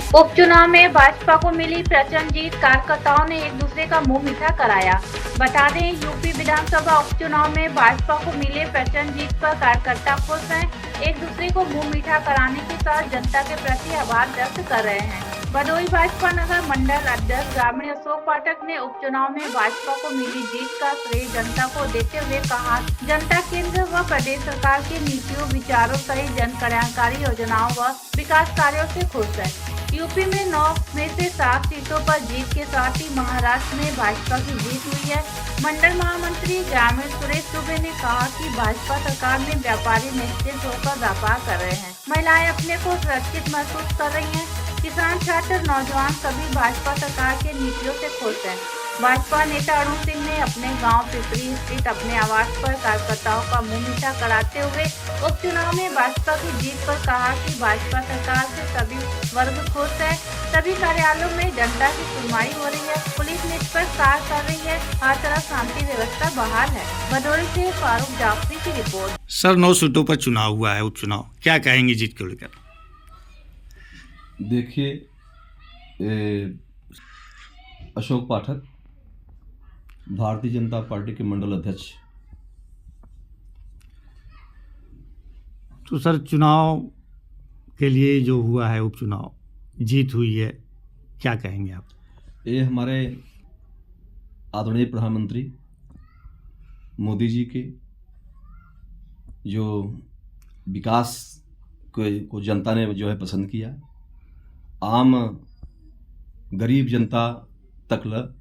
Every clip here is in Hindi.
उपचुनाव में भाजपा को मिली प्रचंड जीत, कार्यकर्ताओं ने एक दूसरे का मुंह मीठा कराया। बता दें, यूपी विधानसभा उपचुनाव में भाजपा को मिले प्रचंड जीत पर कार्यकर्ता खुश हैं। एक दूसरे को मुंह मीठा कराने के साथ जनता के प्रति आभार व्यक्त कर रहे हैं। भदोही भाजपा नगर मंडल अध्यक्ष ग्रामीण अशोक पाठक ने उपचुनाव में भाजपा को मिली जीत का श्रेय जनता को देते हुए कहा, जनता केंद्र व प्रदेश सरकार की नीतियों, विचारों सहित जन कल्याणकारी योजनाओं व विकास कार्यों से खुश है। यूपी में 9 में से 7 सीटों पर जीत के साथ ही महाराष्ट्र में भाजपा की जीत हुई है। मंडल महामंत्री ग्रामीण सुरेश दुबे ने कहा कि भाजपा सरकार में व्यापारी निश्चित होकर व्यापार कर रहे हैं, महिलाएं अपने को सुरक्षित महसूस कर रही हैं, किसान, छात्र, नौजवान सभी भाजपा सरकार के नीतियों से खुश हैं। भाजपा नेता अरुण सिंह ने अपने गांव पिपरी स्थित अपने आवास पर कार्यकर्ताओं का मुंह मीठा कराते हुए उपचुनाव में भाजपा की जीत पर कहा कि भाजपा सरकार से सभी वर्ग खुश है, सभी कार्यालयों में जनता की सुनवाई हो रही है, पुलिस निष्पक्ष कार्य कर रही है, हर तरफ शांति व्यवस्था बहाल है। भदोही से फारूक जाफरी की रिपोर्ट। सर, 9 सीटों पर चुनाव हुआ है, उपचुनाव, क्या कहेंगे जीत को लेकर? देखिए, अशोक पाठक भारतीय जनता पार्टी के मंडल अध्यक्ष। तो सर, चुनाव के लिए जो हुआ है उपचुनाव, जीत हुई है, क्या कहेंगे आप? ये हमारे आदरणीय प्रधानमंत्री मोदी जी के जो विकास को जनता ने जो है पसंद किया, आम गरीब जनता तक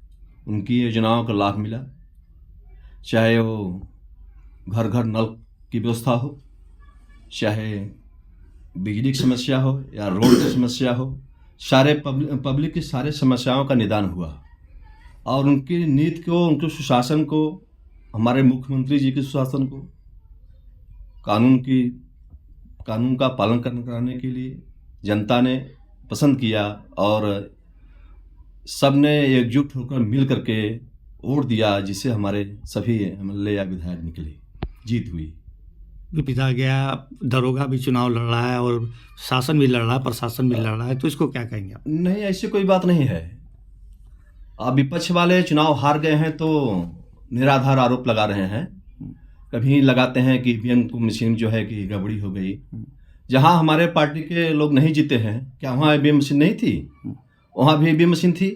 उनकी योजनाओं का लाभ मिला, चाहे वो घर घर नल की व्यवस्था हो, चाहे बिजली की समस्या हो या रोड की समस्या हो, सारे पब्लिक की सारे समस्याओं का निदान हुआ। और उनकी नीति को, उनके सुशासन को, हमारे मुख्यमंत्री जी के सुशासन को, कानून का पालन कराने के लिए जनता ने पसंद किया और सबने एकजुट होकर मिल करके वोट दिया, जिससे हमारे सभी एमएलए या विधायक निकले, जीत हुई। पिता गया, दरोगा भी चुनाव लड़ रहा है और शासन भी लड़ रहा है, प्रशासन भी लड़ रहा है, तो इसको क्या कहेंगे आप? नहीं, ऐसी कोई बात नहीं है। आप विपक्ष वाले चुनाव हार गए हैं तो निराधार आरोप लगा रहे हैं। कभी लगाते हैं कि ईवीएम मशीन जो है कि गड़बड़ी हो गई। जहां हमारे पार्टी के लोग नहीं जीते हैं, क्या वहाँ ईवीएम मशीन नहीं थी? वहाँ भी ईवीएम मशीन थी,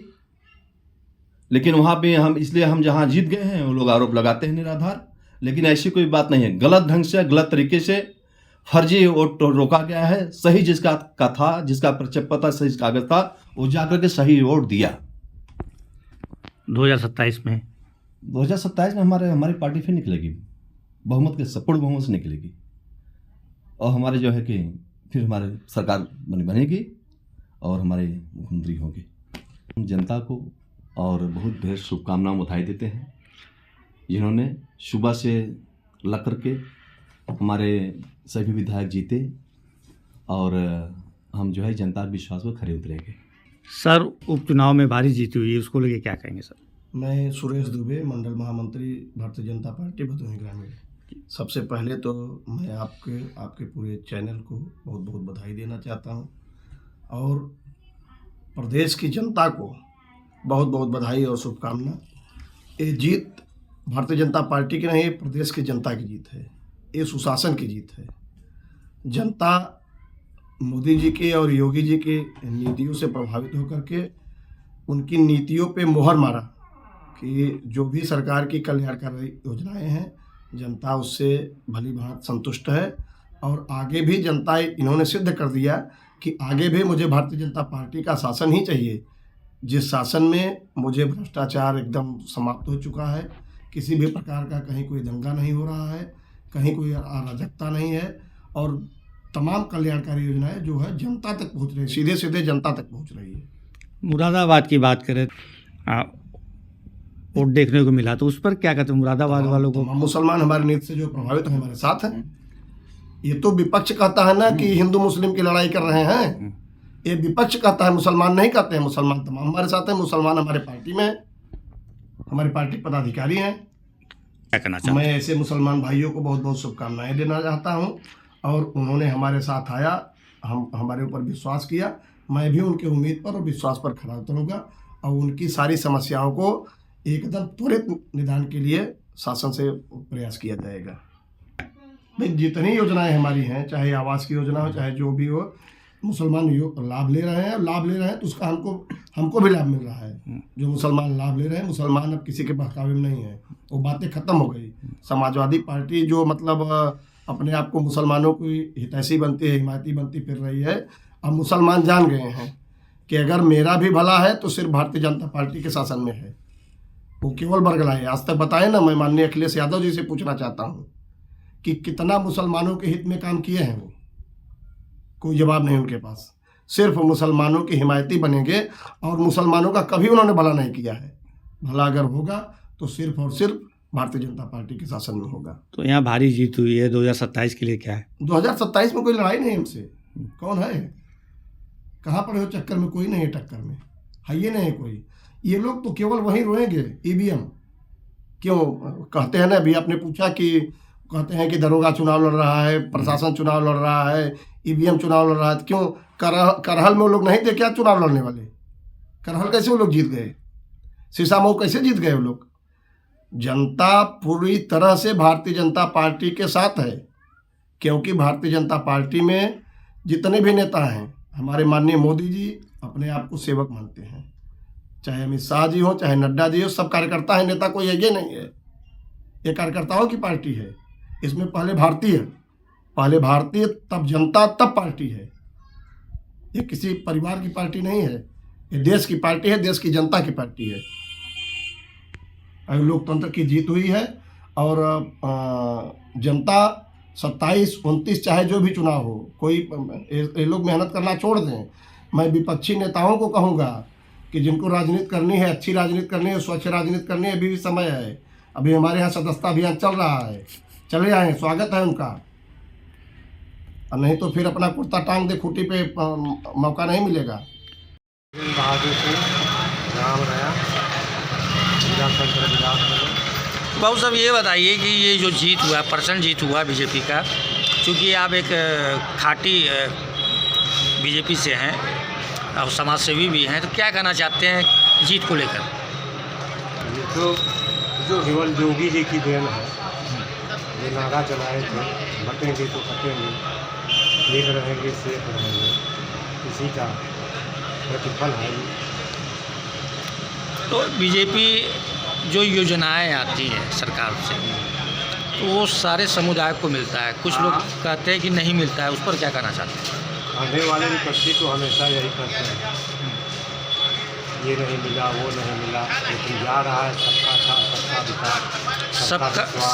लेकिन वहाँ भी हम जहाँ जीत गए हैं वो लोग आरोप लगाते हैं निराधार। लेकिन ऐसी कोई बात नहीं है। गलत ढंग से, गलत तरीके से फर्जी वोट रोका गया है। सही जिसका था, जिसका परिचय पता, सही कागज था, वो जाकर के सही वोट दिया। 2027 में 2027 में हमारी पार्टी फिर निकलेगी, बहुमत के पूर्ण बहुमत से निकलेगी और हमारे जो है कि फिर हमारे सरकार बनेगी और हमारे मुख्यमंत्री होंगे। हम जनता को और बहुत ढेर शुभकामनाएं बधाई देते हैं, जिन्होंने सुबह से लग करके हमारे सभी विधायक जीते और हम जो है जनता के विश्वास पर खरे उतरेंगे। सर, उपचुनाव में भारी जीत हुई है, उसको लेके क्या कहेंगे सर? मैं सुरेश दुबे, मंडल महामंत्री भारतीय जनता पार्टी भदोही ग्रामीण। सबसे पहले तो मैं आपके पूरे चैनल को बहुत बहुत बधाई देना चाहता हूं और प्रदेश की जनता को बहुत बहुत बधाई और शुभकामना। ये जीत भारतीय जनता पार्टी की नहीं, प्रदेश की जनता की जीत है, ये सुशासन की जीत है। जनता मोदी जी के और योगी जी के नीतियों से प्रभावित होकर के उनकी नीतियों पे मोहर मारा कि जो भी सरकार की कल्याणकारी योजनाएं हैं, जनता उससे भली भांति संतुष्ट है और आगे भी जनता इन्होंने सिद्ध कर दिया कि आगे भी मुझे भारतीय जनता पार्टी का शासन ही चाहिए, जिस शासन में मुझे भ्रष्टाचार एकदम समाप्त हो चुका है, किसी भी प्रकार का कहीं कोई दंगा नहीं हो रहा है, कहीं कोई अराजकता नहीं है और तमाम कल्याणकारी योजनाएं जो है जनता तक पहुंच रही है, सीधे सीधे जनता तक पहुंच रही है। मुरादाबाद की बात करें, वोट देखने को मिला, तो उस पर क्या कहते हैं मुरादाबाद वालों को? मुसलमान हमारे नीति से जो प्रभावित है हमारे साथ हैं। ये तो विपक्ष कहता है ना कि हिंदू मुस्लिम की लड़ाई कर रहे हैं, ये विपक्ष कहता है, मुसलमान नहीं कहते हैं। मुसलमान तमाम हमारे साथ हैं, मुसलमान हमारे पार्टी में, हमारी पार्टी पदाधिकारी हैं। क्या करना चाहते? मैं ऐसे मुसलमान भाइयों को बहुत बहुत शुभकामनाएं देना चाहता हूं और उन्होंने हमारे साथ आया हमारे ऊपर विश्वास किया, मैं भी उनके उम्मीद पर और विश्वास पर खरा उतरूँगा और उनकी सारी समस्याओं को एकदम त्वरित निदान के लिए शासन से प्रयास किया जाएगा। भाई जितनी योजनाएं हमारी हैं, चाहे आवास की योजना हो, चाहे जो भी हो, मुसलमान लाभ ले रहे हैं तो उसका हमको भी लाभ मिल रहा है। जो मुसलमान लाभ ले रहे हैं, मुसलमान अब किसी के बहकावे में नहीं है, वो बातें खत्म हो गई। समाजवादी पार्टी जो मतलब अपने आप को मुसलमानों की हितैषी बनती है, हिमायती बनती फिर रही है, अब मुसलमान जान गए हैं कि अगर मेरा भी भला है तो सिर्फ भारतीय जनता पार्टी के शासन में है। वो केवल बरगलाए। आज तक बताए ना, मैं माननीय अखिलेश यादव जी से पूछना चाहता हूँ कि कितना मुसलमानों के हित में काम किए हैं वो, कोई जवाब नहीं उनके पास। सिर्फ मुसलमानों की हिमायती बनेंगे और मुसलमानों का कभी उन्होंने भला नहीं किया है। भला अगर होगा तो सिर्फ और सिर्फ भारतीय जनता पार्टी के शासन में होगा। तो यहाँ भारी जीत हुई है, 2027 के लिए क्या है? 2027 में कोई लड़ाई नहीं हमसे। कौन है? कहाँ पड़े हो चक्कर में? कोई नहीं है टक्कर में, है ये नहीं है कोई। ये लोग तो केवल वहीं रोएंगे, ईवीएम। क्यों कहते हैं ना, अभी आपने पूछा कि कहते हैं कि दरोगा चुनाव लड़ रहा है, प्रशासन चुनाव लड़ रहा है, ईवीएम चुनाव लड़ रहा है। क्यों करहल में वो लोग नहीं थे क्या चुनाव लड़ने वाले? करहल कैसे वो लोग जीत गए? शीशामऊ कैसे जीत गए वो लोग? जनता पूरी तरह से भारतीय जनता पार्टी के साथ है, क्योंकि भारतीय जनता पार्टी में जितने भी नेता हैं, हमारे माननीय मोदी जी अपने आप को सेवक मानते हैं। चाहे अमित शाह जी हो, चाहे नड्डा जी हो, सब कार्यकर्ता है। नेता कोई ये नहीं है, ये कार्यकर्ताओं की पार्टी है। इसमें पहले भारतीय तब जनता तब पार्टी है। ये किसी परिवार की पार्टी नहीं है, ये देश की पार्टी है, देश की जनता की पार्टी है। लोकतंत्र की जीत हुई है और जनता 27, 29 चाहे जो भी चुनाव हो, कोई ये लोग मेहनत करना छोड़ दें। मैं विपक्षी नेताओं को कहूँगा कि जिनको राजनीति करनी है, अच्छी राजनीति करनी है, स्वच्छ राजनीति करनी है, अभी भी समय है। अभी हमारे यहाँ सदस्यता अभियान चल रहा है, चले आए, स्वागत है उनका। और नहीं तो फिर अपना कुर्ता टांग दे खूंटी पे, मौका नहीं मिलेगा। बहादुर सिंह, राम रया, बाबू साहब ये बताइए कि ये जो जीत हुआ, % जीत हुआ बीजेपी का, चूँकि आप एक खाटी बीजेपी से हैं और समाज सेवी भी हैं, तो क्या कहना चाहते हैं जीत को लेकर? ये तो जो केवल योगी जी की देन है। ये नारा चलाए थे, बटेंगे तो कटेंगे, एक रहेंगे सेफ रहेंगे, इसी का प्रतिफल है। तो बीजेपी जो योजनाएं आती हैं सरकार से, तो वो सारे समुदाय को मिलता है। कुछ लोग कहते हैं कि नहीं मिलता है, उस पर क्या कहना चाहते हैं? आने वाले विपक्षी तो हमेशा यही करते हैं, ये नहीं मिला, वो नहीं मिला, लेकिन जा रहा है सबका साथ, सबका विकास,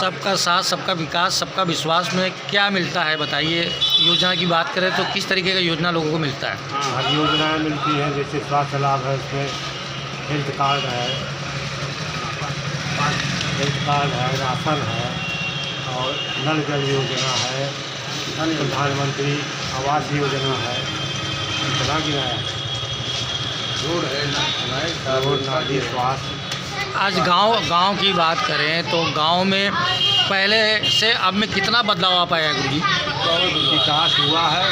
सबका साथ, सबका विकास, सबका विश्वास में क्या मिलता है बताइए? योजना की बात करें तो किस तरीके का योजना लोगों को मिलता है? हर योजनाएँ मिलती हैं, जैसे स्वास्थ्य लाभ है, उसमें हेल्थ कार्ड है, राशन है, और नल जल योजना है, प्रधानमंत्री आवास योजना है, इतना गिनाया, रोड नाली, स्वास्थ्य। आज गांव की बात करें तो गांव में पहले से अब में कितना बदलाव आ पाया गुरु जी? विकास हुआ है,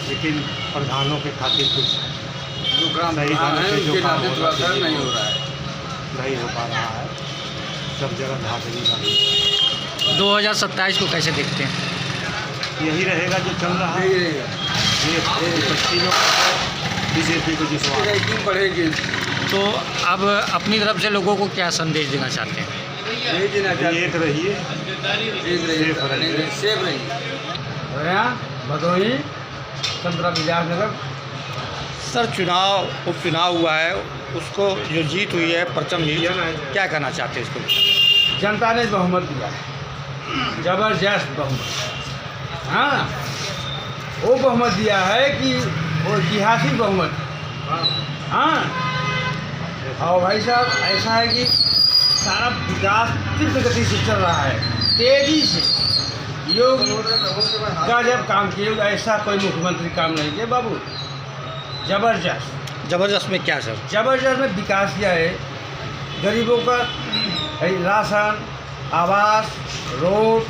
लेकिन प्रधानों के खातिर कुछ सही ढंग से जो काम नहीं हो पा रहा है, सब जगह धांधली बनी। 2027 को कैसे देखते हैं? यही रहेगा जो चल रहा है, विपक्षी लोग बीजेपी को जिसवा बढ़ेगी। तो अब अपनी तरफ से लोगों को क्या संदेश देना चाहते हैं? एक रहिए, सेफ रहिए। भदोही, संतरा विद्यानगर। सर, उपचुनाव हुआ है, उसको जो जीत हुई है, परचम जीत, क्या कहना चाहते हैं इसको? जनता ने बहुमत दिया है, जबरदस्त बहुमत। हाँ, वो बहुमत दिया है कि वो ऐतिहासिक बहुमत। हाँ, और भाई साहब ऐसा है कि सारा विकास तीव्र गति से चल रहा है, तेजी से। योगी का जब काम किए, ऐसा कोई मुख्यमंत्री काम नहीं किया बाबू। जबरदस्त में क्या सर? जबरदस्त में विकास किया है, गरीबों का राशन, आवास, रोड,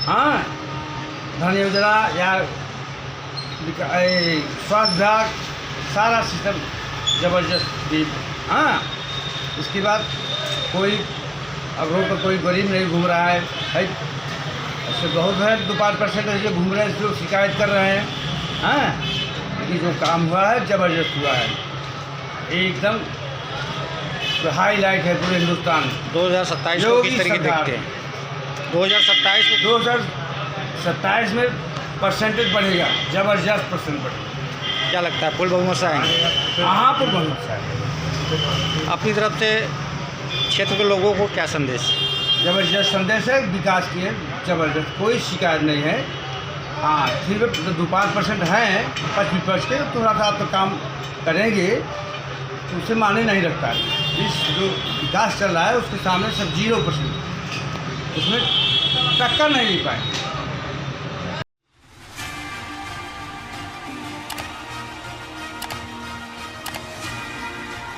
हाँ, धन योजना या स्वास्थ्य विभाग सारा सिस्टम ज़बरदस्त भी। हाँ, उसके बाद कोई अब रोड पर कोई गरीब नहीं घूम रहा है ऐसे बहुत है 2-5% ऐसे घूम रहे हैं, लोग शिकायत कर रहे हैं। हाँ, लेकिन जो काम हुआ है ज़बरदस्त हुआ है, एकदम हाईलाइट है पूरे हिंदुस्तान। 2027 को किस तरीके देखते हैं? 2027 में परसेंटेज बढ़ेगा, ज़बरदस्त परसेंट बढ़ेगा। क्या लगता है फुल बहुमत से आएंगे? कहाँ पर बहुत सा है। अपनी तरफ से क्षेत्र के लोगों को क्या संदेश? ज़बरदस्त संदेश है, विकास की है, ज़बरदस्त, कोई शिकायत नहीं है। हाँ, फिर 2-5% हैं पक्ष विपक्ष के, थोड़ा सा तो काम करेंगे तो उससे माने नहीं रखता है। इस जो विकास चल रहा है उसके सामने सब 0%, उसमें टक्कर नहीं ले पाएंगे।